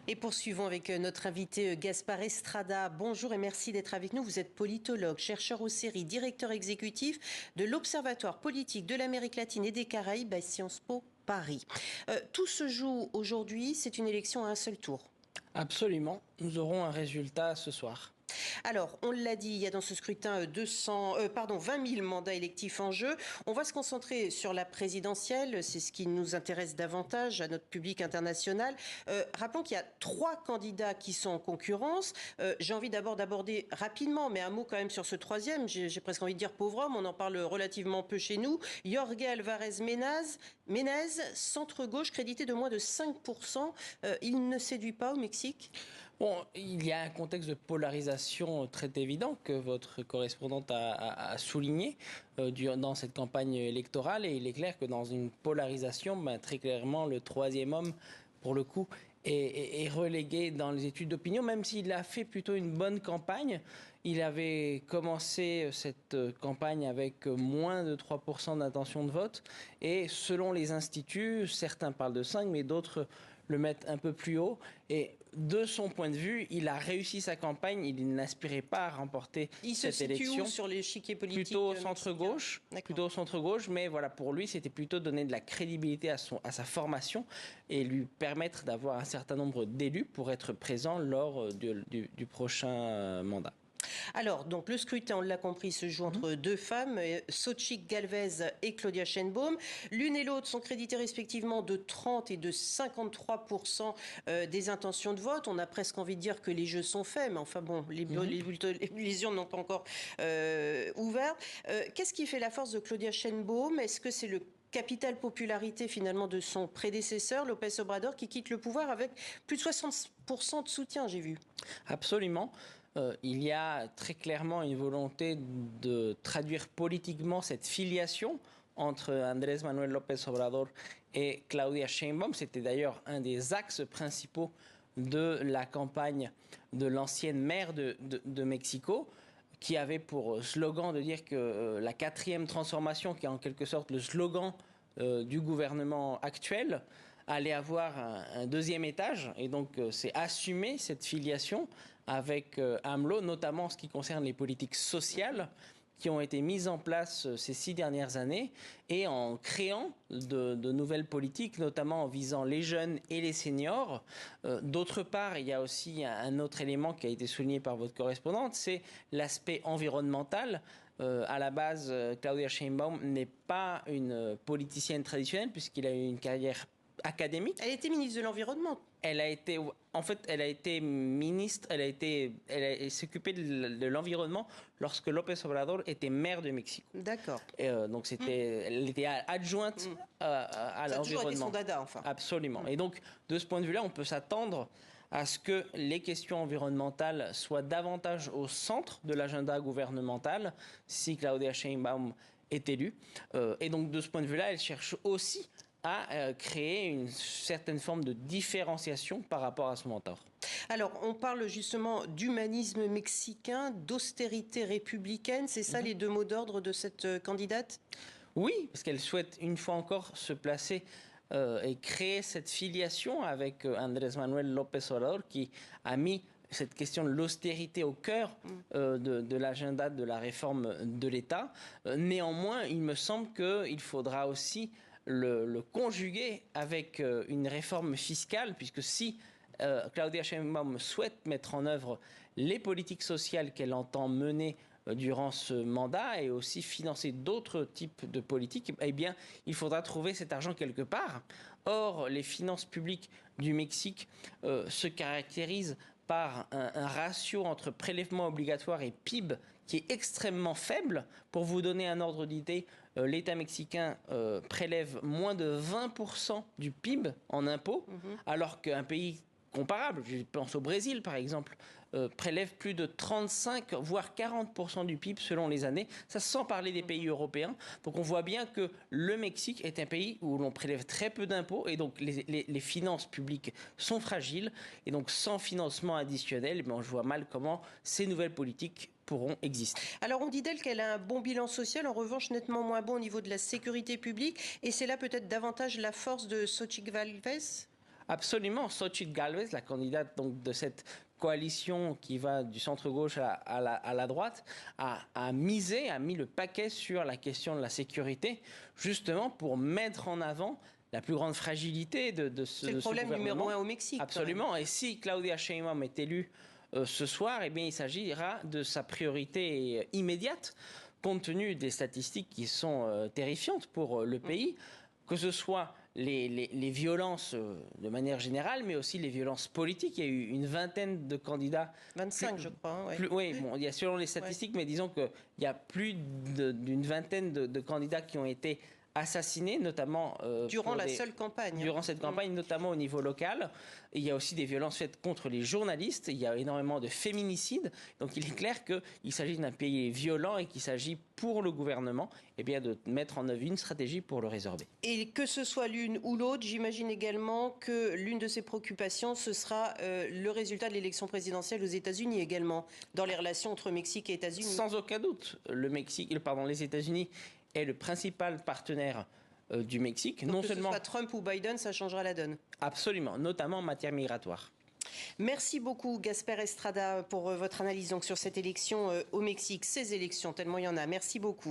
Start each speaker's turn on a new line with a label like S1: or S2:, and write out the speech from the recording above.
S1: Et poursuivons avec notre invité Gaspard Estrada. Bonjour et merci d'être avec nous. Vous êtes politologue, chercheur aux séries, directeur exécutif de l'Observatoire politique de l'Amérique latine et des Caraïbes à Sciences Po Paris. Tout se joue aujourd'hui, c'est une élection à un seul tour.
S2: Absolument, nous aurons un résultat ce soir.
S1: Alors, on l'a dit, il y a dans ce scrutin 20 000 mandats électifs en jeu. On va se concentrer sur la présidentielle, c'est ce qui nous intéresse davantage à notre public international. Rappelons qu'il y a 3 candidats qui sont en concurrence. J'ai envie d'abord d'aborder rapidement, mais un mot quand même sur ce troisième. J'ai presque envie de dire pauvre homme, on en parle relativement peu chez nous. Jorge Alvarez Ménez, centre-gauche, crédité de moins de 5%. Il ne séduit pas au Mexique ?
S2: Bon, il y a un contexte de polarisation très évident que votre correspondante a souligné dans cette campagne électorale. Et il est clair que dans une polarisation, très clairement, le troisième homme, pour le coup, est relégué dans les études d'opinion, même s'il a fait plutôt une bonne campagne. Il avait commencé cette campagne avec moins de 3% d'intention de vote. Et selon les instituts, certains parlent de 5, mais d'autres le mettent un peu plus haut. Et de son point de vue, il a réussi sa campagne. Il n'aspirait pas à remporter cette élection.
S1: Il se situe où sur l'échiquier politique
S2: plutôt centre-gauche, mais voilà, pour lui, c'était plutôt donner de la crédibilité à sa formation et lui permettre d'avoir un certain nombre d'élus pour être présent lors du prochain mandat.
S1: Alors, donc le scrutin, on l'a compris, se joue entre deux femmes, Xochitl Gálvez et Claudia Sheinbaum. L'une et l'autre sont créditées respectivement de 30 et de 53% des intentions de vote. On a presque envie de dire que les jeux sont faits, mais enfin bon, les urnes n'ont pas encore ouvert. Qu'est-ce qui fait la force de Claudia Sheinbaum? Est-ce que c'est le capital popularité finalement de son prédécesseur, López Obrador, qui quitte le pouvoir avec plus de 60% de soutien, j'ai vu?
S2: Absolument. Il y a très clairement une volonté de traduire politiquement cette filiation entre Andrés Manuel López Obrador et Claudia Sheinbaum. C'était d'ailleurs un des axes principaux de la campagne de l'ancienne maire de Mexico, qui avait pour slogan de dire que la 4e transformation, qui est en quelque sorte le slogan du gouvernement actuel, allait avoir un deuxième étage. Et donc, c'est assumer cette filiation avec AMLO, notamment en ce qui concerne les politiques sociales qui ont été mises en place ces 6 dernières années et en créant de nouvelles politiques, notamment en visant les jeunes et les seniors. D'autre part, il y a aussi un autre élément qui a été souligné par votre correspondante, c'est l'aspect environnemental. À la base, Claudia Sheinbaum n'est pas une politicienne traditionnelle puisqu'il a eu une carrière académique.
S1: Elle était ministre de l'Environnement.
S2: Elle a été ministre, elle s'occupait de l'environnement lorsque López Obrador était maire de Mexico.
S1: D'accord.
S2: Donc elle était adjointe à l'environnement. Ça a toujours été
S1: son dada, enfin.
S2: Absolument. Et donc, de ce point de vue-là, on peut s'attendre à ce que les questions environnementales soient davantage au centre de l'agenda gouvernemental si Claudia Sheinbaum est élue. Et donc, de ce point de vue-là, elle cherche aussi à créer une certaine forme de différenciation par rapport à son mentor.
S1: Alors, on parle justement d'humanisme mexicain, d'austérité républicaine. C'est ça les deux mots d'ordre de cette candidate?
S2: Oui, parce qu'elle souhaite une fois encore se placer et créer cette filiation avec Andrés Manuel López Obrador, qui a mis cette question de l'austérité au cœur de l'agenda de la réforme de l'État. Néanmoins, il me semble qu'il faudra aussi le conjuguer avec une réforme fiscale, puisque si Claudia Sheinbaum souhaite mettre en œuvre les politiques sociales qu'elle entend mener durant ce mandat et aussi financer d'autres types de politiques, eh bien, il faudra trouver cet argent quelque part. Or, les finances publiques du Mexique se caractérisent par un ratio entre prélèvements obligatoires et PIB qui est extrêmement faible. Pour vous donner un ordre d'idée, l'État mexicain prélève moins de 20% du PIB en impôts, alors qu'un pays comparable, je pense au Brésil par exemple, prélève plus de 35 voire 40% du PIB selon les années, ça sans parler des pays européens. Donc on voit bien que le Mexique est un pays où l'on prélève très peu d'impôts et donc les finances publiques sont fragiles et donc sans financement additionnel, je vois mal comment ces nouvelles politiques pourront exister.
S1: Alors on dit d'elle qu'elle a un bon bilan social, en revanche nettement moins bon au niveau de la sécurité publique, et c'est là peut-être davantage la force de Xochitl Gálvez?
S2: Absolument. Xochitl Gálvez, la candidate donc, de cette coalition qui va du centre-gauche à la droite, a mis le paquet sur la question de la sécurité, justement pour mettre en avant la plus grande fragilité de ce gouvernement. C'est
S1: le problème numéro 1 au Mexique.
S2: Absolument. Et si Claudia Sheinbaum est élue ce soir, eh bien, il s'agira de sa priorité immédiate, compte tenu des statistiques qui sont terrifiantes pour le pays, que ce soit les violences de manière générale, mais aussi les violences politiques. Il y a eu une vingtaine de candidats.
S1: 25, je crois. Ouais.
S2: Oui, bon, il y a selon les statistiques, mais disons qu'il y a plus d'une vingtaine de candidats qui ont été assassinés, notamment
S1: durant la seule campagne.
S2: Durant cette campagne, notamment au niveau local. Et il y a aussi des violences faites contre les journalistes. Il y a énormément de féminicides. Donc il est clair qu'il s'agit d'un pays violent et qu'il s'agit pour le gouvernement de mettre en œuvre une stratégie pour le résorber.
S1: Et que ce soit l'une ou l'autre, j'imagine également que l'une de ces préoccupations, ce sera le résultat de l'élection présidentielle aux États-Unis également, dans les relations entre Mexique et États-Unis.
S2: Sans aucun doute. Les États-Unis est le principal partenaire du Mexique.
S1: Donc non que seulement ce soit Trump ou Biden, ça changera la donne.
S2: Absolument, notamment en matière migratoire.
S1: Merci beaucoup Gasper Estrada pour votre analyse donc, sur cette élection au Mexique, ces élections, tellement il y en a. Merci beaucoup.